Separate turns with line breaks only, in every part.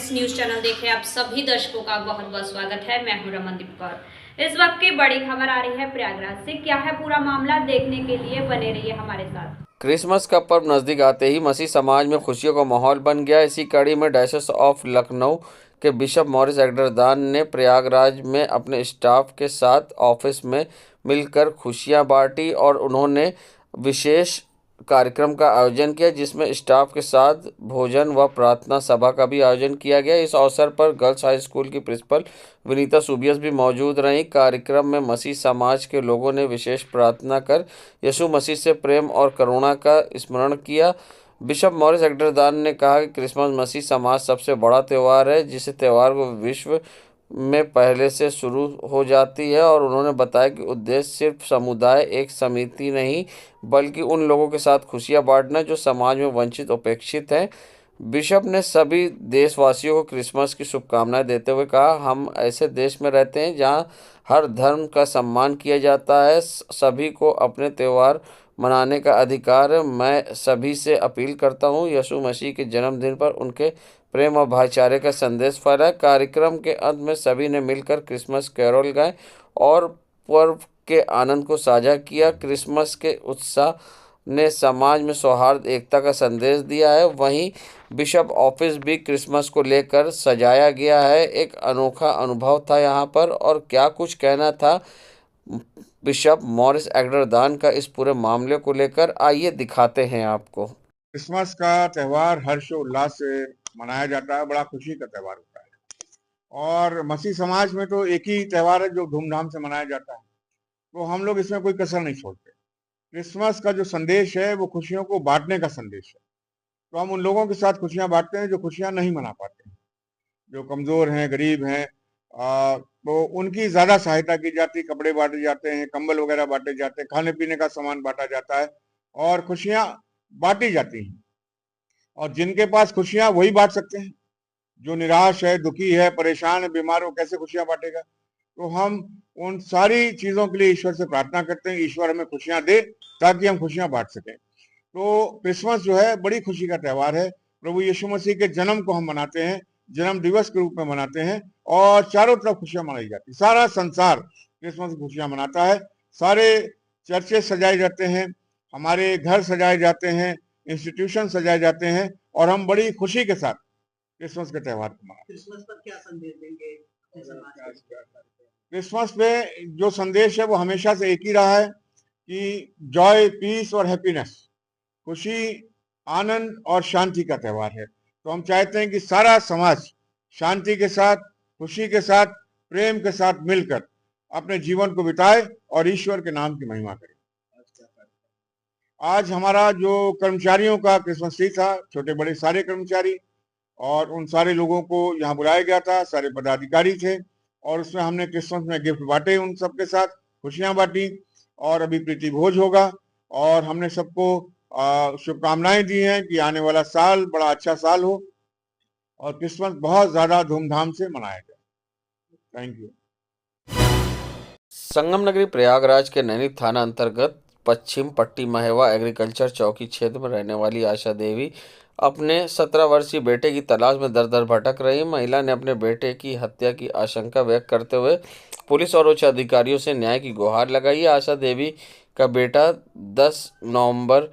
Friends, news channel देखे आप सभी दर्शकों का बहुत बहुत स्वागत है। मैं हूं रमनदीप कौर। इस वक्त की बड़ी खबर आ रही है प्रयागराज से। क्या है पूरा मामला, देखने के लिए बने रहिए हमारे साथ।
क्रिसमस का पर्व नज़दीक आते ही मसीह समाज में खुशियों का माहौल बन गया। इसी कड़ी में डायसिस ऑफ लखनऊ के बिशप मॉरिस एग्डरदान ने प्रयागराज में अपने स्टाफ के साथ ऑफिस में मिलकर खुशियां बांटी और उन्होंने विशेष कार्यक्रम का आयोजन किया, जिसमें स्टाफ के साथ भोजन व प्रार्थना सभा का भी आयोजन किया गया। इस अवसर पर गर्ल्स हाई स्कूल की प्रिंसिपल विनीता सुबियस भी मौजूद रहीं। कार्यक्रम में मसीह समाज के लोगों ने विशेष प्रार्थना कर यीशु मसीह से प्रेम और करुणा का स्मरण किया। बिशप मॉरिस एग्डरदान ने कहा कि क्रिसमस मसीह समाज सबसे बड़ा त्यौहार है, जिसे त्यौहार को विश्व में पहले से शुरू हो जाती है, और उन्होंने बताया कि उद्देश्य सिर्फ समुदाय एक समिति नहीं बल्कि उन लोगों के साथ खुशियां बांटना जो समाज में वंचित उपेक्षित हैं। बिशप ने सभी देशवासियों को क्रिसमस की शुभकामनाएं देते हुए कहा, हम ऐसे देश में रहते हैं जहां हर धर्म का सम्मान किया जाता है, सभी को अपने त्यौहार मनाने का अधिकार है। मैं सभी से अपील करता हूं, यीशु मसीह के जन्मदिन पर उनके प्रेम और भाईचारे का संदेश फैलाए। कार्यक्रम के अंत में सभी ने मिलकर क्रिसमस कैरोल गाए और पर्व के आनंद को साझा किया। क्रिसमस के उत्साह ने समाज में सौहार्द एकता का संदेश दिया है। वहीं बिशप ऑफिस भी क्रिसमस को लेकर सजाया गया है। एक अनोखा अनुभव था यहाँ पर, और क्या कुछ कहना था बिशप मॉरिस एग्डरदान का इस पूरे मामले को लेकर, आइए दिखाते हैं आपको।
क्रिसमस का त्यौहार हर्षोल्लास से मनाया जाता है, बड़ा खुशी का त्यौहार होता है। और मसीह समाज में तो एक ही त्यौहार है जो धूमधाम से मनाया जाता है, तो हम लोग इसमें कोई कसर नहीं छोड़ते। क्रिसमस का जो संदेश है वो खुशियों को बांटने का संदेश है। तो हम उन लोगों के साथ खुशियां बांटते हैं जो खुशियां नहीं मना पाते हैं, जो कमजोर हैं, गरीब हैं। तो उनकी ज्यादा सहायता की जाती, कपड़े बांटे जाते हैं, कंबल वगैरह बांटे जाते हैं, खाने पीने का सामान बांटा जाता है और खुशियां बांटी जाती हैं। और जिनके पास खुशियां वही बांट सकते हैं। जो निराश है, दुखी है, परेशान है, बीमार हो, कैसे खुशियां बांटेगा। तो हम उन सारी चीजों के लिए ईश्वर से प्रार्थना करते हैं, ईश्वर हमें खुशियां दे ताकि हम खुशियां बांट सकें। तो क्रिसमस जो है बड़ी खुशी का त्यौहार है। प्रभु यीशु मसीह के जन्म को हम मनाते हैं, जन्म दिवस के रूप में मनाते हैं, और चारों तरफ खुशियां मनाई जाती। सारा संसार क्रिसमस की खुशियां मनाता है। सारे चर्चे सजाए जाते हैं, हमारे घर सजाए जाते हैं, इंस्टीट्यूशन सजाए जाते हैं, और हम बड़ी खुशी के साथ क्रिसमस के त्यौहार को मनाते हैं।
क्रिसमस पर क्या संदेश देंगे अपने समाज को?
क्रिसमस पे जो संदेश है वो हमेशा से एक ही रहा है कि जॉय, पीस और हैप्पीनेस, खुशी, आनंद और शांति का त्यौहार है। तो हम चाहते हैं कि सारा समाज शांति के साथ, खुशी के साथ, प्रेम के साथ मिलकर अपने जीवन को बिताए और ईश्वर के नाम की महिमा करे। आज हमारा जो कर्मचारियों का क्रिसमस ट्री था, छोटे बड़े सारे कर्मचारी, और उन सारे लोगों को यहाँ बुलाया गया था, सारे पदाधिकारी थे, और उसमें हमने क्रिसमस में गिफ्ट बांटे, उन सबके साथ खुशियां बांटी। और अभी प्रीति भोज होगा, और हमने सबको शुभकामनाएं दी हैं कि आने वाला साल बड़ा अच्छा साल हो और क्रिसमस बहुत ज्यादा धूमधाम से मनाया जाए। Thank you.
संगम नगरी प्रयागराज के नैनी थाना अंतर्गत पश्चिम पट्टी महेवा एग्रीकल्चर चौकी क्षेत्र में रहने वाली आशा देवी अपने 17 वर्षीय बेटे की तलाश में दर दर भटक रही महिला ने अपने बेटे की हत्या की आशंका व्यक्त करते हुए पुलिस और उच्च अधिकारियों से न्याय की गुहार लगाई है। आशा देवी का बेटा 10 नवंबर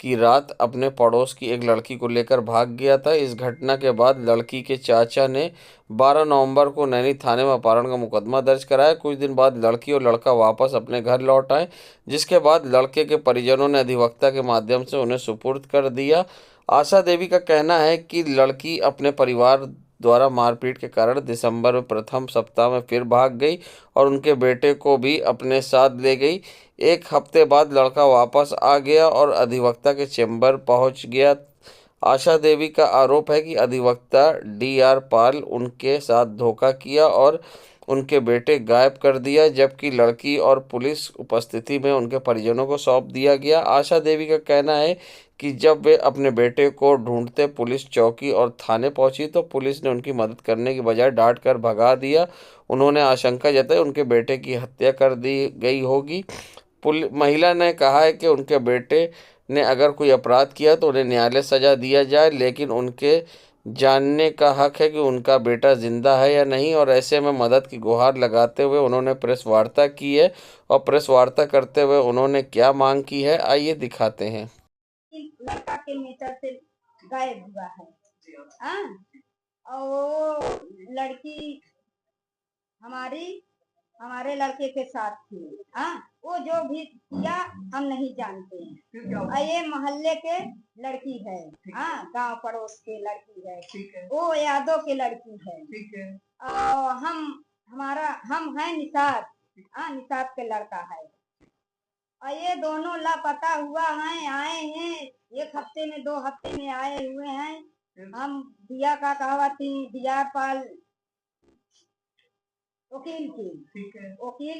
की रात अपने पड़ोस की एक लड़की को लेकर भाग गया था। इस घटना के बाद लड़की के चाचा ने 12 नवंबर को नैनी थाने में अपहरण का मुकदमा दर्ज कराया। कुछ दिन बाद लड़की और लड़का वापस अपने घर लौट आए, जिसके बाद लड़के के परिजनों ने अधिवक्ता के माध्यम से उन्हें सुपुर्द कर दिया। आशा देवी का कहना है कि लड़की अपने परिवार द्वारा मारपीट के कारण दिसंबर में प्रथम सप्ताह में फिर भाग गई और उनके बेटे को भी अपने साथ ले गई। एक हफ्ते बाद लड़का वापस आ गया और अधिवक्ता के चेंबर पहुंच गया। आशा देवी का आरोप है कि अधिवक्ता डी.आर. पाल उनके साथ धोखा किया और उनके बेटे गायब कर दिया, जबकि लड़की और पुलिस उपस्थिति में उनके परिजनों को सौंप दिया गया। आशा देवी का कहना है कि जब वे अपने बेटे को ढूंढते पुलिस चौकी और थाने पहुंची तो पुलिस ने उनकी मदद करने की बजाय डांट कर भगा दिया। उन्होंने आशंका जताई उनके बेटे की हत्या कर दी गई होगी। महिला ने कहा है कि उनके बेटे ने अगर कोई अपराध किया तो उन्हें न्यायालय सजा दिया जाए, लेकिन उनके जानने का हक है कि उनका बेटा जिंदा है या नहीं, और ऐसे में मदद की गुहार लगाते हुए उन्होंने प्रेस वार्ता की है। और प्रेस वार्ता करते हुए उन्होंने क्या मांग की है, आइए दिखाते हैं।
लड़का के मीटर से गायब हुआ है। हाँ, और वो लड़की हमारे लड़के के साथ थी। हाँ, वो जो भी किया हम नहीं जानते हैं। और ये मोहल्ले के लड़की है। हाँ, गांव पड़ोस के लड़की है। वो यादव के लड़की है। और हम हैं निषाद। हाँ, निषाद के लड़का है। और ये दोनों लापता हुआ है, आए हैं 1 हफ्ते में 2 हफ्ते में आए हुए हैं। हम दिया का कहवाती दियारपाल वकील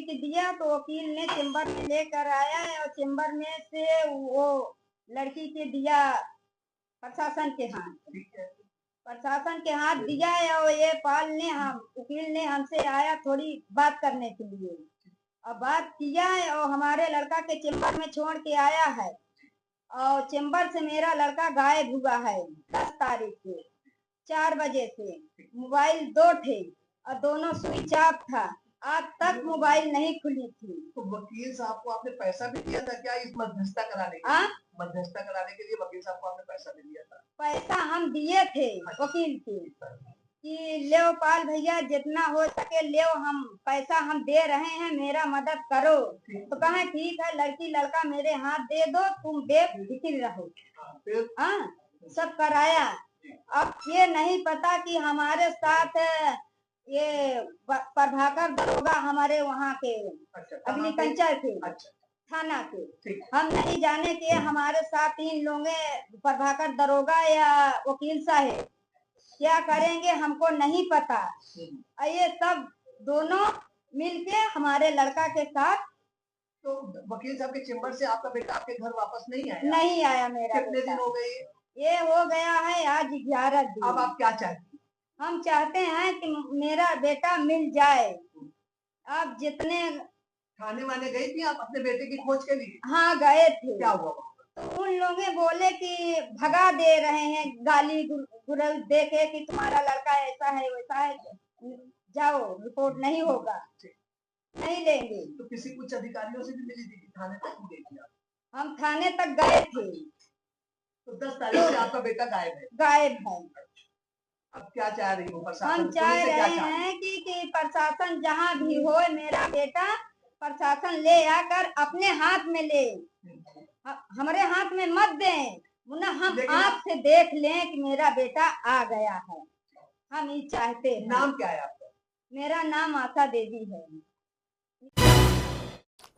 की दिया, तो वकील ने चेम्बर में लेकर आया है, और चेम्बर में से वो लड़की के दिया प्रशासन के हाथ दिया है। और ये वकील ने हमसे आया थोड़ी बात करने के लिए, और बात किया है, और हमारे लड़का के चेम्बर में छोड़ के आया है। और चेम्बर से मेरा लड़का गायब हुआ है 10 तारीख के 4 बजे से। मोबाइल 2 थे और दोनों स्विच ऑफ था। आज तक मोबाइल नहीं खुली थी।
तो वकील साहब को आपने पैसा भी दिया था क्या इस मध्यस्थता कराने के लिए? मध्यस्थता कराने के लिए वकील साहब को आपने पैसा भी दिया था?
पैसा हम दिए थे वकील के कि ले पाल भैया जितना हो सके ले, हम पैसा हम दे रहे हैं, मेरा मदद करो। तो कहे ठीक है, लड़की लड़का मेरे हाथ दे दो, तुम बेफिक्र रहो। हाँ, सब कराया। अब ये नहीं पता कि हमारे साथ ये प्रभाकर दरोगा हमारे वहाँ के अग्निकंचर के थाना के, हम नहीं जाने के हमारे साथ 3 लोग प्रभाकर दरोगा या वकील साहब क्या करेंगे हमको नहीं पता। ये सब दोनों मिलके हमारे लड़का के साथ।
तो वकील साहब के चेम्बर से आपका बेटा आपके घर वापस नहीं आया?
नहीं आया मेरा।
कितने दिन हो गए?
ये हो गया है आज 11 दिन।
अब आप क्या चाहते?
हम चाहते हैं कि मेरा बेटा मिल जाए। आप जितने
थाने वाने गई थी आप अपने बेटे की खोज के लिए?
हाँ, गए थे।
क्या हुआ?
तो उन लोगों बोले कि भगा दे रहे हैं, गाली गुरज दे के कि तुम्हारा लड़का ऐसा है वैसा है, जाओ रिपोर्ट नहीं होगा, नहीं लेंगे।
तो किसी कुछ अधिकारियों से भी मिली थी? थाने तक गई थी आप?
हम थाने तक गए थे।
तो 10 तारीख से आपका बेटा
गायब है।
अब क्या चाह रही हो प्रशासन?
हम चाह रहे हैं कि प्रशासन जहाँ भी हो मेरा बेटा प्रशासन ले आकर अपने हाथ में ले, हमारे हाथ में मत दें। हम आँख से देख लें कि मेरा बेटा आ गया है। हम ये चाहते हैं।
नाम क्या है आपका?
मेरा नाम आशा देवी है।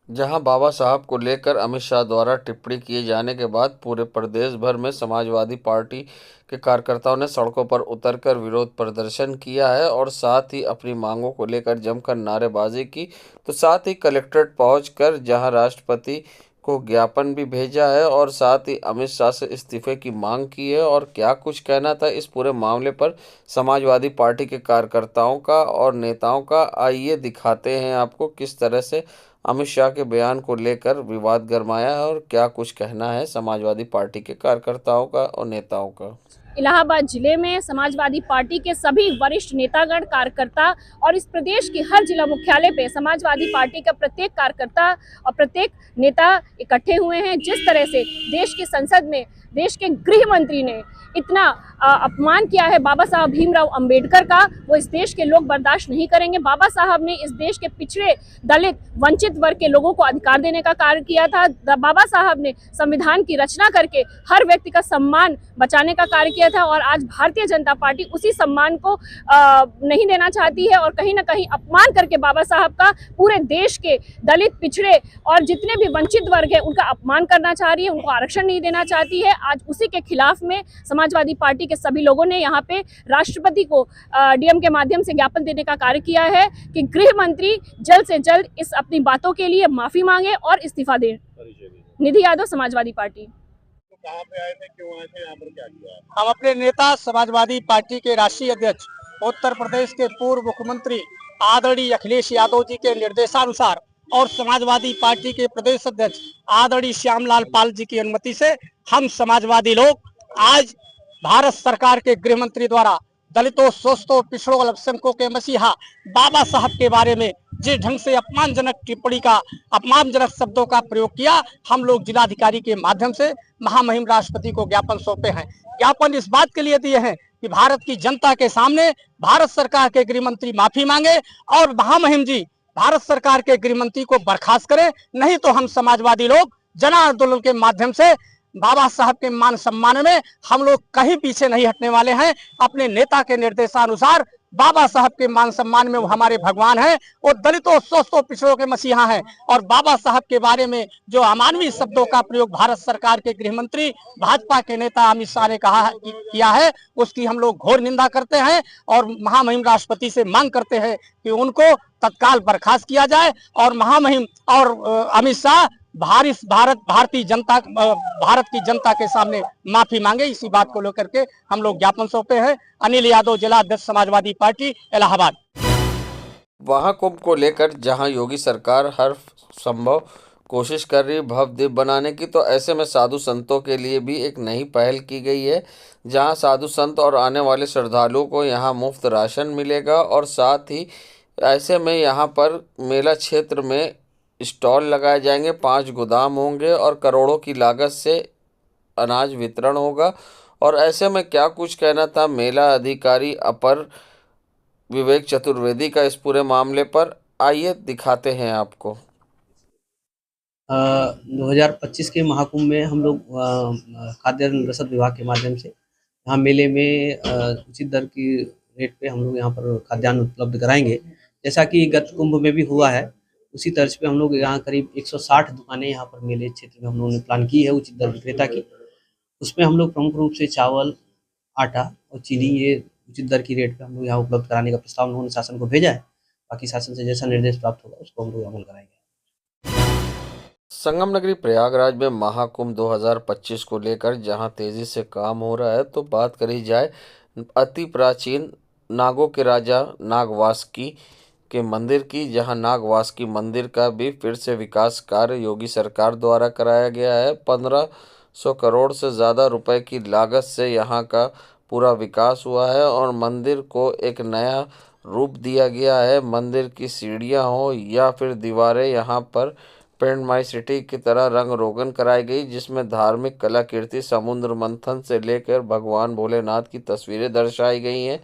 जहां बाबा साहब को लेकर अमित शाह द्वारा टिप्पणी किए जाने के बाद पूरे प्रदेश भर में समाजवादी पार्टी के कार्यकर्ताओं ने सड़कों पर उतरकर विरोध प्रदर्शन किया है, और साथ ही अपनी मांगों को लेकर जमकर नारेबाजी की। तो साथ ही कलेक्ट्रेट पहुंचकर जहां राष्ट्रपति को ज्ञापन भी भेजा है, और साथ ही अमित शाह से इस्तीफे की मांग की है। और क्या कुछ कहना था इस पूरे मामले पर समाजवादी पार्टी के कार्यकर्ताओं का और नेताओं का, आइए दिखाते हैं आपको किस तरह से अमित शाह के बयान को लेकर विवाद गरमाया है, और क्या कुछ कहना है समाजवादी पार्टी के कार्यकर्ताओं का और नेताओं का।
इलाहाबाद जिले में समाजवादी पार्टी के सभी वरिष्ठ नेतागण, कार्यकर्ता और इस प्रदेश के हर जिला मुख्यालय पे समाजवादी पार्टी का प्रत्येक कार्यकर्ता और प्रत्येक नेता इकट्ठे हुए हैं। जिस तरह से देश की संसद में देश के गृह मंत्री ने इतना अपमान किया है बाबा साहब भीमराव अंबेडकर का, वो इस देश के लोग बर्दाश्त नहीं करेंगे। बाबा साहब ने इस देश के पिछड़े, दलित, वंचित वर्ग के लोगों को अधिकार देने का कार्य किया था। बाबा साहब ने संविधान की रचना करके हर व्यक्ति का सम्मान बचाने का कार्य किया था, और आज भारतीय जनता पार्टी उसी सम्मान को नहीं देना चाहती है, और कहीं ना कहीं अपमान करके बाबा साहब का पूरे देश के दलित, पिछड़े और जितने भी वंचित वर्ग है उनका अपमान करना चाह रही है, उनको आरक्षण नहीं देना चाहती है। आज उसी के खिलाफ में समाजवादी पार्टी के सभी लोगों ने यहाँ पे राष्ट्रपति को डीएम के माध्यम से ज्ञापन देने का कार्य किया है कि गृह मंत्री जल्द से जल्द इस अपनी बातों के लिए माफी मांगे और इस्तीफा दें। निधि यादव, समाजवादी पार्टी।
कहाँ पे आए थे, क्यों आए थे, यहाँ पर क्या किया?
हम अपने नेता समाजवादी पार्टी के राष्ट्रीय अध्यक्ष उत्तर प्रदेश के पूर्व मुख्यमंत्री आदरणीय अखिलेश यादव जी के निर्देशानुसार और समाजवादी पार्टी के प्रदेश अध्यक्ष आदरणीय श्यामलाल पाल जी की अनुमति से हम समाजवादी लोग आज भारत सरकार के गृह मंत्री द्वारा दलितों, शोषितों, पिछड़ों, अल्पसंख्यकों के मसीहा बाबा साहब के बारे में जिस ढंग से अपमानजनक टिप्पणी का, अपमानजनक शब्दों का प्रयोग किया, हम लोग जिलाधिकारी के माध्यम से महामहिम राष्ट्रपति को ज्ञापन सौंपे हैं। ज्ञापन इस बात के लिए दिए हैं कि भारत की जनता के सामने भारत सरकार के गृह मंत्री माफी मांगे और महामहिम जी भारत सरकार के गृह मंत्री को बर्खास्त करें, नहीं तो हम समाजवादी लोग जन आंदोलन के माध्यम से बाबा साहब के मान सम्मान में हम लोग कहीं पीछे नहीं हटने वाले हैं। अपने नेता के निर्देशानुसार बाबा साहब के मान सम्मान में वो हमारे भगवान हैं, वो दलितों, शोषितों, पिछड़ों के मसीहा हैं और बाबा साहब के बारे में जो अमानवीय शब्दों का प्रयोग भारत सरकार के गृह मंत्री भाजपा के नेता अमित शाह ने किया है, उसकी हम लोग घोर निंदा करते हैं और महामहिम राष्ट्रपति से मांग करते हैं कि उनको तत्काल बर्खास्त किया जाए और महामहिम और अमित शाह भारत की जनता के सामने माफी मांगे। इसी बात को लेकर के हम लोग ज्ञापन सौंपे हैं। अनिल यादव, जिला अध्यक्ष समाजवादी पार्टी, इलाहाबाद।
महाकुंभ को लेकर जहां योगी सरकार हर संभव कोशिश कर रही है भव्य दिव्य बनाने की, तो ऐसे में साधु संतों के लिए भी एक नई पहल की गई है, जहां साधु संत और आने वाले श्रद्धालुओं को यहां मुफ्त राशन मिलेगा और साथ ही ऐसे में यहां पर मेला क्षेत्र में स्टॉल लगाए जाएंगे, 5 गोदाम होंगे और करोड़ों की लागत से अनाज वितरण होगा। और ऐसे में क्या कुछ कहना था मेला अधिकारी अपर विवेक चतुर्वेदी का इस पूरे मामले पर, आइए दिखाते हैं आपको।
2025 के महाकुंभ में हम लोग खाद्य रसद विभाग के माध्यम से यहाँ मेले में उचित दर की रेट पे हम लोग यहाँ पर खाद्यान्न उपलब्ध कराएंगे। जैसा कि गत कुंभ में भी हुआ है, उसी तर्ज पे हम लोग यहाँ करीब 160 दुकानें यहाँ पर मेले क्षेत्र में हम लोगों ने प्लान की है उचित दर विक्रेता की। उसमें हम लोग प्रमुख रूप से चावल, आटा और चीनी ये उचित दर की रेट पे हम लोग यहाँ उपलब्ध कराने का प्रस्ताव उन्होंने शासन को भेजा है। बाकी शासन से जैसा निर्देश प्राप्त होगा उसको हम लोग अमल कराएंगे।
संगम नगरी प्रयागराज में महाकुंभ 2025 को लेकर जहां तेजी से काम हो रहा है, तो बात करी जाए अति प्राचीन नागों के राजा नागवासुकी के मंदिर की, जहां नागवासुकी मंदिर का भी फिर से विकास कार्य योगी सरकार द्वारा कराया गया है। 1500 करोड़ से ज़्यादा रुपए की लागत से यहां का पूरा विकास हुआ है और मंदिर को एक नया रूप दिया गया है। मंदिर की सीढ़ियां हो या फिर दीवारें, यहां पर पेंट माई सिटी की तरह रंग रोगन कराई गई, जिसमें धार्मिक कलाकृति, समुद्र मंथन से लेकर भगवान भोलेनाथ की तस्वीरें दर्शाई गई हैं।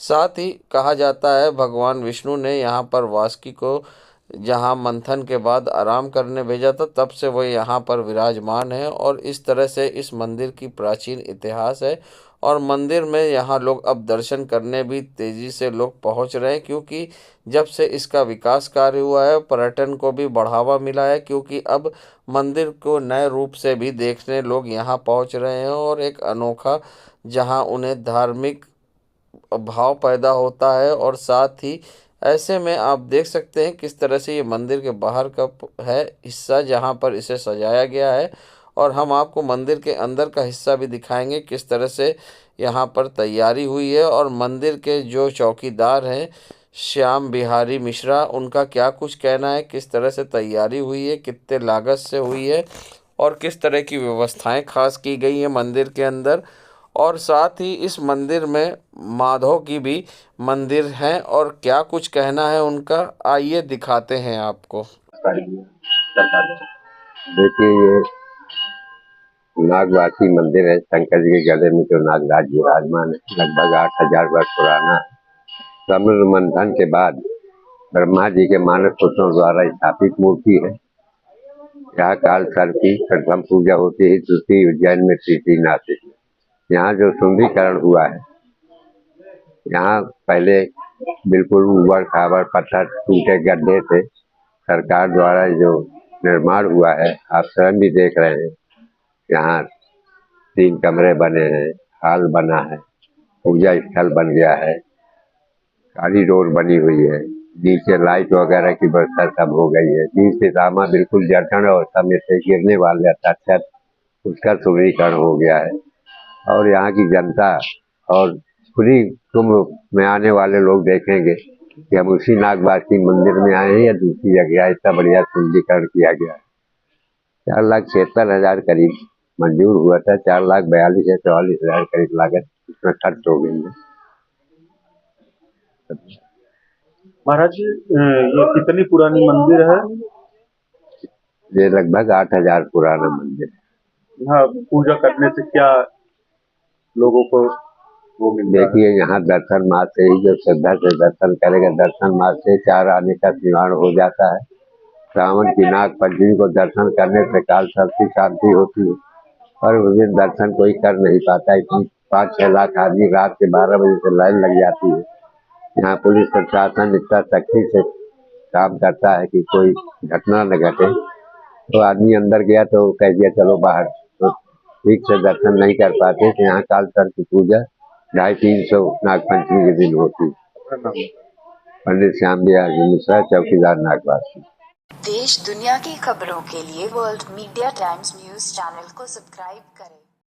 साथ ही कहा जाता है भगवान विष्णु ने यहाँ पर वासुकी को जहाँ मंथन के बाद आराम करने भेजा था, तब से वह यहाँ पर विराजमान है और इस तरह से इस मंदिर की प्राचीन इतिहास है। और मंदिर में यहाँ लोग अब दर्शन करने भी तेज़ी से लोग पहुँच रहे हैं, क्योंकि जब से इसका विकास कार्य हुआ है पर्यटन को भी बढ़ावा मिला है, क्योंकि अब मंदिर को नए रूप से भी देखने लोग यहाँ पहुँच रहे हैं और एक अनोखा जहाँ उन्हें धार्मिक भाव पैदा होता है। और साथ ही ऐसे में आप देख सकते हैं किस तरह से ये मंदिर के बाहर का है हिस्सा जहाँ पर इसे सजाया गया है, और हम आपको मंदिर के अंदर का हिस्सा भी दिखाएंगे किस तरह से यहाँ पर तैयारी हुई है। और मंदिर के जो चौकीदार हैं श्याम बिहारी मिश्रा, उनका क्या कुछ कहना है, किस तरह से तैयारी हुई है, कितने लागत से हुई है और किस तरह की व्यवस्थाएं खास की गई हैं मंदिर के अंदर। और साथ ही इस मंदिर में माधव की भी मंदिर हैं और क्या कुछ कहना है उनका, आइए दिखाते हैं आपको।
देखिए ये नागवासी मंदिर है, शंकर जी के गले में जो नागराज विराजमान है, लगभग 8000 वर्ष पुराना। समुद्र मंथन के बाद ब्रह्मा जी के मानस पुत्रों द्वारा स्थापित मूर्ति है। यहाँ काल सर्प की प्रथम पूजा होती है, दूसरी उज्जैन में श्रीनाथ है। यहाँ जो सुंदरीकरण हुआ है, यहाँ पहले बिल्कुल ऊबड़ खाबड़ पत्थर टूटे गड्ढे थे, सरकार द्वारा जो निर्माण हुआ है आप स्वयं भी देख रहे हैं। यहाँ 3 कमरे बने हैं, हॉल बना है, पूजा स्थल बन गया है, कॉरिडोर बनी हुई है, नीचे लाइट वगैरह की व्यवस्था सब हो गई है। नीचे सामा बिल्कुल जर्जर अवस्था में से गिरने वाले था छत, उसका सुंदरीकरण हो गया है। और यहाँ की जनता और पूरी कुंभ में आने वाले लोग देखेंगे कि हम उसी नागवासी मंदिर में आए हैं या दूसरी जगह आए। इतना बढ़िया सुंदरीकरण किया गया है। 4,76,000 करीब मंजूर हुआ था। 4,42,000 या 44,000 करीब लागत इसमें खर्च हो गई है।
महाराज जी, ये कितनी पुरानी मंदिर है?
ये लगभग 8,000 पुराना मंदिर है।
यहाँ पूजा करने से क्या लोगों को वो मिलता है?
देखिए, यहाँ दर्शन मात्र से ही जो श्रद्धा से दर्शन करेगा, दर्शन मात्र से 4 आने का निवारण हो जाता है। श्रावण की नाग पंचमी को दर्शन करने से काल सर्प की शांति होती है, और उस दिन दर्शन कोई कर नहीं पाता। इतनी 5-6 लाख आदमी रात के 12 बजे से लाइन लग जाती है। यहाँ पुलिस प्रशासन इतना सख्ती से काम करता है कि कोई घटना न घटे। तो आदमी अंदर गया तो कह दिया चलो बाहर, तो ठीक से दर्शन नहीं कर पाते। तो यहाँ काल सर्प की पूजा 250-300 नागपंचमी के दिन होती है। पंडित श्याम बिहार मिश्रा, चौकीदार नागवासी।
देश दुनिया की खबरों के लिए world media times news channel को सब्सक्राइब करें।